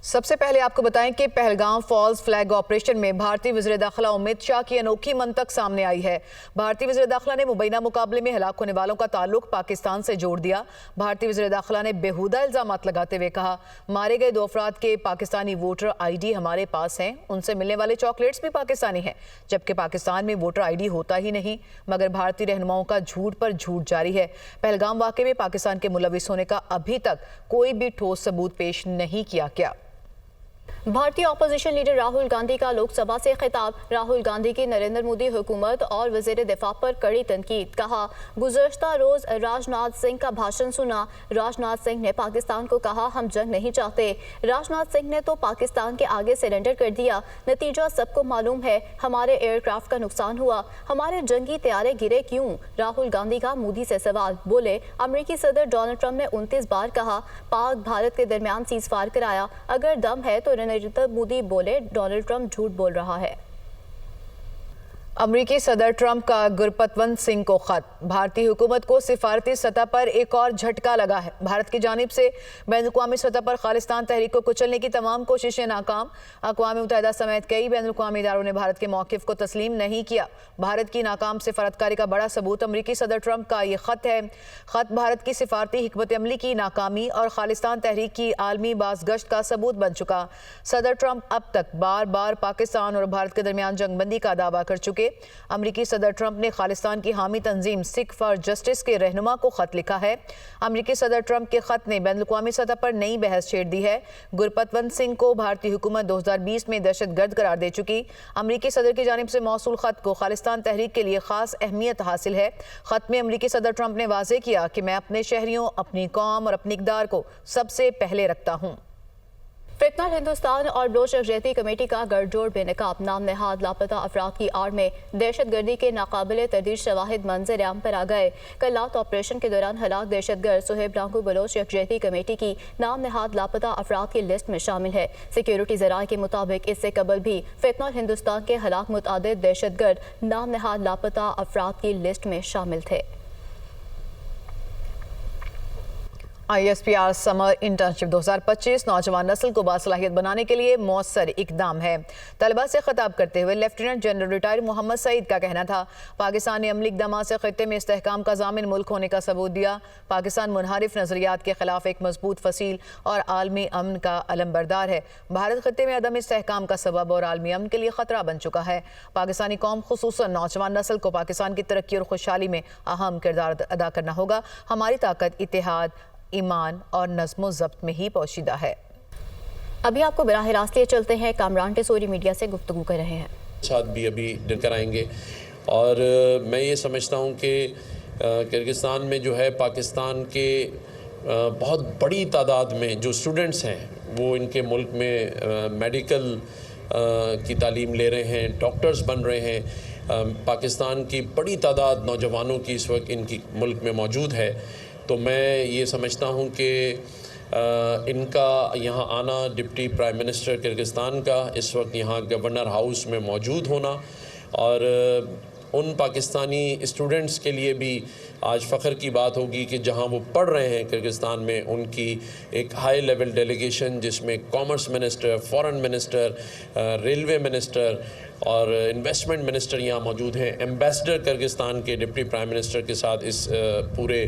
सबसे पहले आपको बताएं कि पहलगाम फॉल्स फ्लैग ऑपरेशन में भारतीय वज़ीर दाखिला अमित शाह की अनोखी मंतक सामने आई है। भारतीय वज़ीर दाखिला ने मुबैना मुकाबले में हलाक होने वालों का ताल्लुक पाकिस्तान से जोड़ दिया। भारतीय वज़ीर दाखिला ने बेहुदा इल्जामात लगाते हुए कहा, मारे गए 2 अफराद के पाकिस्तानी वोटर ID हमारे पास हैं, उनसे मिलने वाले चॉकलेट्स भी पाकिस्तानी हैं, जबकि पाकिस्तान में वोटर ID होता ही नहीं। मगर भारतीय रहनुमाओं का झूठ पर झूठ जारी है। पहलगाम वाक़े में पाकिस्तान के मुलविस होने का अभी तक कोई भी ठोस सबूत पेश नहीं किया गया। भारतीय अपोजिशन लीडर राहुल गांधी का लोकसभा से खिताब। राहुल गांधी की नरेंद्र मोदी हुकूमत और वजीर दिफा पर कड़ी तनकीद। कहा, गुज़श्ता रोज राजनाथ सिंह का भाषण सुना। राजनाथ सिंह ने पाकिस्तान को कहा, हम जंग नहीं चाहते। राजनाथ सिंह ने तो पाकिस्तान के आगे सरेंडर कर दिया। नतीजा सबको मालूम है, हमारे एयरक्राफ्ट का नुकसान हुआ, हमारे जंगी तैयारे गिरे क्यों? राहुल गांधी का मोदी से सवाल। बोले, अमेरिकी सदर डोनाल्ड ट्रंप ने 29 बार कहा पाक भारत के दरमियान सीज़फायर कराया। अगर दम है तो नरेंद्र मोदी बोले डोनाल्ड ट्रंप झूठ बोल रहा है। अमरीकी सदर ट्रंप का गुरपतवंत सिंह को खत। भारतीय हुकूमत को सिफारती सतह पर एक और झटका लगा है। भारत की जानिब से बैनुल-अक़वामी सतह पर खालिस्तान तहरीक को कुचलने की तमाम कोशिशें नाकाम। अक़वाम मुत्तहिदा समेत कई बैनुल-अक़वामी इदारों ने भारत के मौक़िफ़ को तस्लीम नहीं किया। भारत की नाकाम सिफारतकारी का बड़ा सबूत अमरीकी सदर ट्रंप का ये खत है। खत भारत की सिफारती हिकमत अमली की नाकामी और खालिस्तान तहरीक की आलमी बाज़गश्त का सबूत बन चुका। सदर ट्रंप अब तक बार बार पाकिस्तान और भारत के दरमियान जंगबंदी का दावा कर चुके। अमरीकी सदर ट्रंप ने खालिस्तान की हामी तंजीम सिख फॉर जस्टिस के रहनुमा को खत लिखा है। अमरीकी सदर ट्रंप के खत ने बैनुल-अक़वामी सतह पर नई बहस छेड़ दी है। गुरपतवंत सिंह को भारतीय हुकूमत 2020 में दहशतगर्द करार दे चुकी। अमरीकी सदर की जानिब से मौसूल खत को खालिस्तान तहरीक के लिए खास अहमियत हासिल है। खत में अमरीकी सदर ट्रंप ने वाज़ेह किया कि मैं अपने शहरियों, अपनी कौम और अपनी इक़दार को सबसे पहले रखता हूँ। फितनल हिंदुस्तान और बलोच यकजहती कमेटी का गठजोड़ बेनकाब। नाम नहाद लापता अफराद की आड़ में दहशतगर्दी के नाकाबिले तर्दीद शवाहिद मंजर आम पर आ गए। कल रात ऑपरेशन के दौरान हलाक दहशतगर्द सुहेब डाकू बलोच यकजहती कमेटी की नाम नहाद लापता अफराद की लिस्ट में शामिल है। सिक्योरिटी ज़राए के मुताबिक इससे कबल भी फितनल हिंदुस्तान के हलाक मुतअद्दिद दहशतगर्द नाम नहाद लापता अफराद की लिस्ट में शामिल थे। ISPR समर इंटर्नशिप 2025 नौजवान नस्ल को बासलाहियत बनाने के लिए मौसर इकदाम है। तलबा से खिताब करते हुए lieutenant general retire Mohammad Saeed का कहना था, पाकिस्तान ने अमली इक़दाम से खित्ते में इस्तेहकाम का ज़ामिन मुल्क होने का सबूत दिया। पाकिस्तान मुनहरिफ नज़रियात के खिलाफ एक मजबूत फसील और आलमी अमन का अलमबरदार है। भारत खित्ते में अदम इस्तेहकाम का सबब और आलमी अमन के लिए ख़तरा बन चुका है। पाकिस्तानी कौम खुसूसन नौजवान नस्ल को पाकिस्तान की तरक्की और खुशहाली में अहम किरदार अदा करना होगा। हमारी ताकत इत्तेहाद, ईमान और नज़्म ज़ब्त में ही पोशीदा है। अभी आपको बराह रास्त लिए चलते हैं। कामरान टेसोरी मीडिया से गुफ्तगू कर रहे हैं। साथ भी अभी डिस्कस कराएंगे और मैं ये समझता हूँ कि किर्गिस्तान में जो है पाकिस्तान के बहुत बड़ी तादाद में जो स्टूडेंट्स हैं वो इनके मुल्क में मेडिकल की तालीम ले रहे हैं, डॉक्टर्स बन रहे हैं। पाकिस्तान की बड़ी तादाद नौजवानों की इस वक्त इनकी मुल्क में मौजूद है। तो मैं ये समझता हूँ कि इनका यहाँ आना, डिप्टी प्राइम मिनिस्टर किर्गिस्तान का इस वक्त यहाँ गवर्नर हाउस में मौजूद होना और उन पाकिस्तानी स्टूडेंट्स के लिए भी आज फ़ख्र की बात होगी कि जहाँ वो पढ़ रहे हैं किर्गिस्तान में, उनकी एक हाई लेवल डेलीगेशन जिसमें commerce minister, foreign minister, railway minister और इन्वेस्टमेंट मिनिस्टर यहाँ मौजूद हैं। एम्बेसडर किर्गिस्तान के डिप्टी प्राइम मिनिस्टर के साथ इस पूरे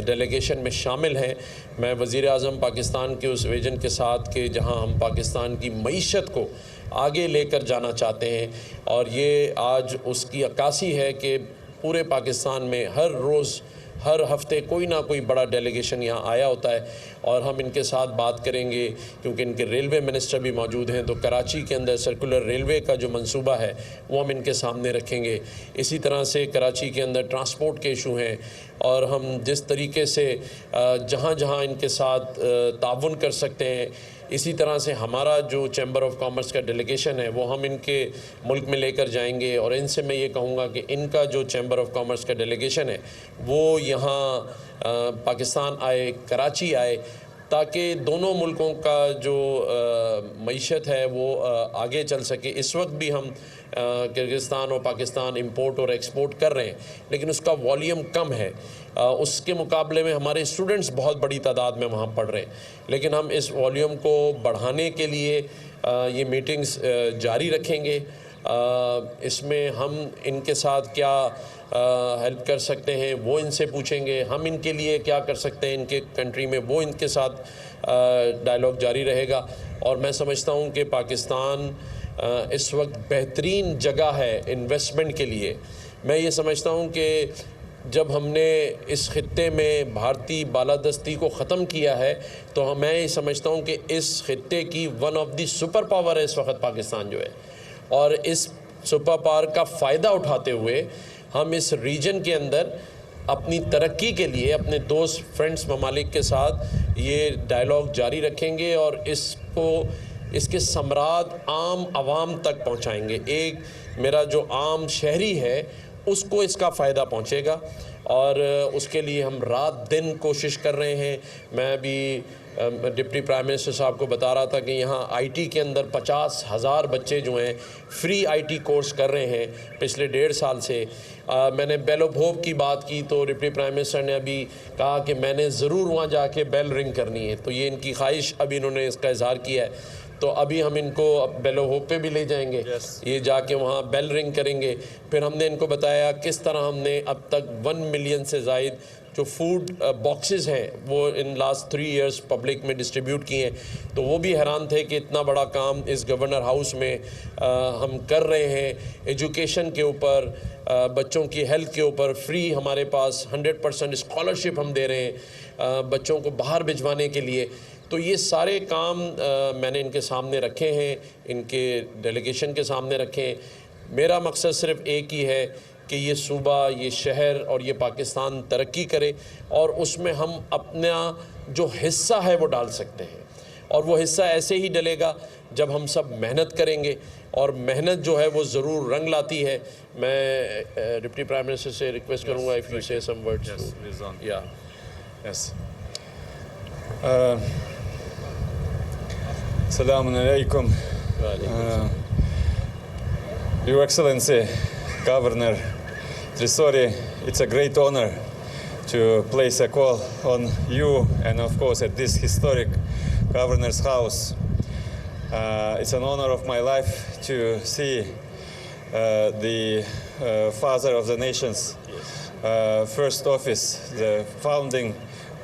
डेलीगेशन में शामिल हैं। मैं वज़ीर आज़म पाकिस्तान के उस विजन के साथ कि जहाँ हम पाकिस्तान की मईशत को आगे लेकर जाना चाहते हैं और ये आज उसकी अक्कासी है कि पूरे पाकिस्तान में हर रोज़ हर हफ्ते कोई ना कोई बड़ा डेलीगेशन यहाँ आया होता है और हम इनके साथ बात करेंगे क्योंकि इनके रेलवे मिनिस्टर भी मौजूद हैं। तो कराची के अंदर सर्कुलर रेलवे का जो मंसूबा है वो हम इनके सामने रखेंगे। इसी तरह से कराची के अंदर ट्रांसपोर्ट के इशू हैं और हम जिस तरीके से जहाँ जहाँ इनके साथ ताउन कर सकते हैं, इसी तरह से हमारा जो चैम्बर ऑफ कॉमर्स का डेलीगेशन है वो हम इनके मुल्क में लेकर जाएंगे। और इनसे मैं ये कहूँगा कि इनका जो चैम्बर ऑफ कॉमर्स का डेलीगेशन है वो यहाँ पाकिस्तान आए, कराची आए, ताकि दोनों मुल्कों का जो मईशत है वो आगे चल सके। इस वक्त भी हम किर्गिस्तान और पाकिस्तान इंपोर्ट और एक्सपोर्ट कर रहे हैं, लेकिन उसका वॉल्यूम कम है। उसके मुकाबले में हमारे स्टूडेंट्स बहुत बड़ी तादाद में वहाँ पढ़ रहे हैं, लेकिन हम इस वॉल्यूम को बढ़ाने के लिए ये मीटिंग्स जारी रखेंगे। इसमें हम इनके साथ क्या हेल्प कर सकते हैं वो इनसे पूछेंगे, हम इनके लिए क्या कर सकते हैं इनके कंट्री में वो इनके साथ डायलॉग जारी रहेगा। और मैं समझता हूँ कि पाकिस्तान इस वक्त बेहतरीन जगह है इन्वेस्टमेंट के लिए। मैं ये समझता हूँ कि जब हमने इस खित्ते में भारतीय बालादस्ती को ख़त्म किया है तो मैं ये समझता हूँ कि इस खित्ते की one of the super power है इस वक्त पाकिस्तान जो है, और इस सुपर पावर का फ़ायदा उठाते हुए हम इस रीजन के अंदर अपनी तरक्की के लिए अपने दोस्त फ्रेंड्स ममालिक के साथ ये डायलॉग जारी रखेंगे और इसके समराद आम आवाम तक पहुंचाएंगे। एक मेरा जो आम शहरी है उसको इसका फ़ायदा पहुंचेगा और उसके लिए हम रात दिन कोशिश कर रहे हैं। मैं अभी डिप्टी प्राइम मिनिस्टर साहब को बता रहा था कि यहाँ आईटी के अंदर 50,000 बच्चे जो हैं फ्री आईटी कोर्स कर रहे हैं पिछले 1.5 साल से। मैंने बेलोभोव की बात की तो डिप्टी प्राइम मिनिस्टर ने अभी कहा कि मैंने ज़रूर वहाँ जाके बेल रिंग करनी है, तो ये इनकी ख्वाहिश अभी इन्होंने इसका इजहार किया है। तो अभी हम इनको बेलोभोव पे भी ले जाएंगे, ये जाके वहाँ बेल रिंग करेंगे। फिर हमने इनको बताया किस तरह हमने अब तक 1 मिलियन से ज़ायद जो फूड बॉक्सेस हैं वो इन लास्ट 3 इयर्स पब्लिक में डिस्ट्रीब्यूट किए हैं। तो वो भी हैरान थे कि इतना बड़ा काम इस गवर्नर हाउस में हम कर रहे हैं। एजुकेशन के ऊपर, बच्चों की हेल्थ के ऊपर फ्री हमारे पास 100% स्कॉलरशिप हम दे रहे हैं बच्चों को बाहर भिजवाने के लिए। तो ये सारे काम मैंने इनके सामने रखे हैं, इनके डेलीगेशन के सामने रखे हैं। मेरा मकसद सिर्फ़ एक ही है कि ये सूबा, ये शहर और ये पाकिस्तान तरक्की करे और उसमें हम अपना जो हिस्सा है वो डाल सकते हैं। और वो हिस्सा ऐसे ही डलेगा जब हम सब मेहनत करेंगे, और मेहनत जो है वो ज़रूर रंग लाती है। मैं डिप्टी प्राइम मिनिस्टर से रिक्वेस्ट करूँगा इफ़ यू से सम वर्ड्स। या Yes. Assalamu alaikum. Your Excellency, Governor Trisori, it's a great honor to place a call on you and of course at this historic Governor's House. It's an honor of my life to see the father of the nation's first office, the founding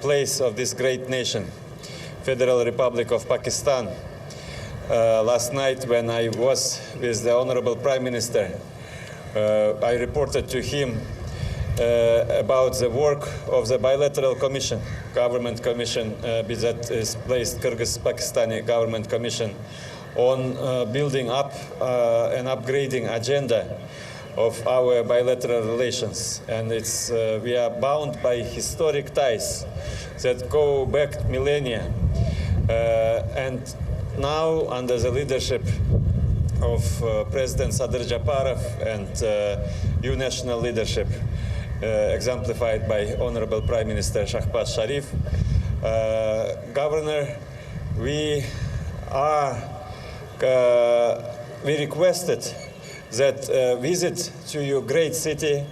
place of this great nation, Federal Republic of Pakistan. Last night when I was with the Honorable Prime Minister, I reported to him about the work of the bilateral commission, government commission that is placed, Kyrgyz-Pakistani government commission, on building up and upgrading agenda of our bilateral relations. And it's, we are bound by historic ties that go back millennia. And now, under the leadership of President Sadir Japarov and new national leadership, exemplified by Honorable Prime Minister Shahbaz Sharif, Governor, we requested that visit to your great city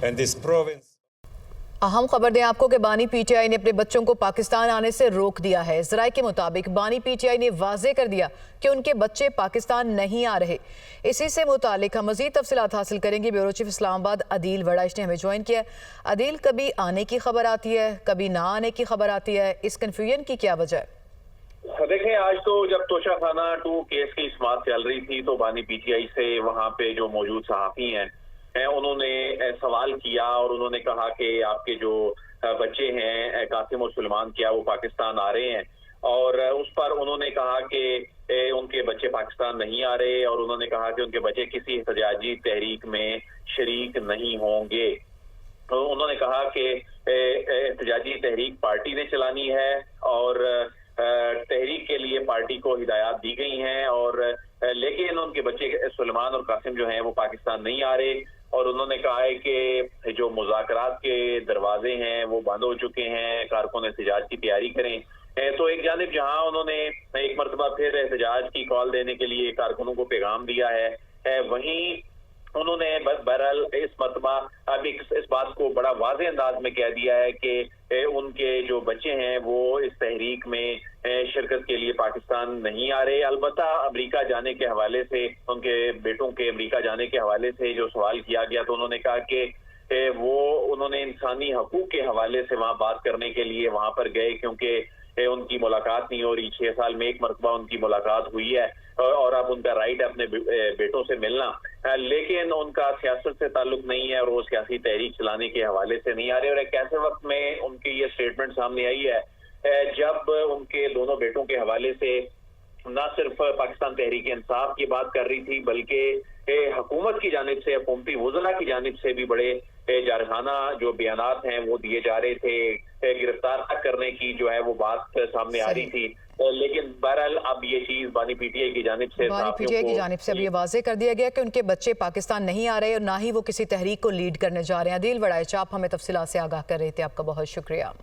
and this province. अहम खबर दें आपको कि बानी PTI ने अपने बच्चों को पाकिस्तान आने से रोक दिया है। ज़राए के मुताबिक बानी पीटीआई ने वाजे कर दिया कि उनके बच्चे पाकिस्तान नहीं आ रहे। इसी से मुतालिक हम मज़ीद तफसीलात हासिल करेंगे। ब्यूरो चीफ इस्लामाबाद अदील वड़ाइश ने हमें ज्वाइन किया है। अदील, कभी आने की खबर आती है, कभी ना आने की खबर आती है, इस कन्फ्यूजन की क्या वजह है? देखें, आज तो जब तोशा खाना 2 केस की समाअत चल रही थी तो बानी पीटीआई से वहाँ पे जो मौजूद सहाफ़ी हैं उन्होंने सवाल किया और उन्होंने कहा कि आपके जो बच्चे हैं कासिम और सुलेमान, क्या वो पाकिस्तान आ रहे हैं? और उस पर उन्होंने कहा कि उनके बच्चे पाकिस्तान नहीं आ रहे और उन्होंने कहा कि उनके बच्चे किसी एहतजाजी तहरीक में शरीक नहीं होंगे। तो उन्होंने कहा कि एहतजाजी तहरीक पार्टी ने चलानी है और तहरीक के लिए पार्टी को हिदायत दी गई हैं, और लेकिन उनके बच्चे सुलेमान और कासिम जो हैं वो पाकिस्तान नहीं आ रहे। और उन्होंने कहा है कि जो मुज़ाकरात के दरवाजे हैं वो बंद हो चुके हैं, कारकुन एहतजाज की तैयारी करें। तो एक जानिब जहां उन्होंने एक मरतबा फिर एहतजाज की कॉल देने के लिए कारकुनों को पैगाम दिया है, वहीं उन्होंने बहरहाल इस मरतबा अब इस बात को बड़ा वाज़ेह अंदाज में कह दिया है कि उनके जो बच्चे हैं वो इस तहरीक में शिरकत के लिए पाकिस्तान नहीं आ रहे। अलबत्ता अमेरिका जाने के हवाले से, उनके बेटों के अमेरिका जाने के हवाले से जो सवाल किया गया तो उन्होंने कहा कि वो उन्होंने इंसानी हकूक के हवाले से वहाँ बात करने के लिए वहाँ पर गए, क्योंकि उनकी मुलाकात नहीं हो रही। 6 साल में एक मरतबा उनकी मुलाकात हुई है और अब उनका राइट है अपने बेटों से मिलना, लेकिन उनका सियासत से ताल्लुक नहीं है और वो सियासी तहरीक चलाने के हवाले से नहीं आ रहे। और एक ऐसे वक्त में उनकी ये स्टेटमेंट सामने आई है जब उनके दोनों बेटों के हवाले से न सिर्फ पाकिस्तान तहरीक इंसाफ की बात कर रही थी, बल्कि हुकूमत की जानिब से, हुकूमती वज़रा की जानिब से भी बड़े जारहाना जो बयानात हैं वो दिए जा रहे थे। गिरफ्तार करने की जो है वो बात सामने आ रही थी, लेकिन बहरहाल अब ये चीज बानी पीटीआई की जानिब से अब ये वाजे कर दिया गया कि उनके बच्चे पाकिस्तान नहीं आ रहे और ना ही वो किसी तहरीक को लीड करने जा रहे हैं। अदील वड़ाइच, आप हमें तफसीलात से आगाह कर रहे थे, आपका बहुत शुक्रिया।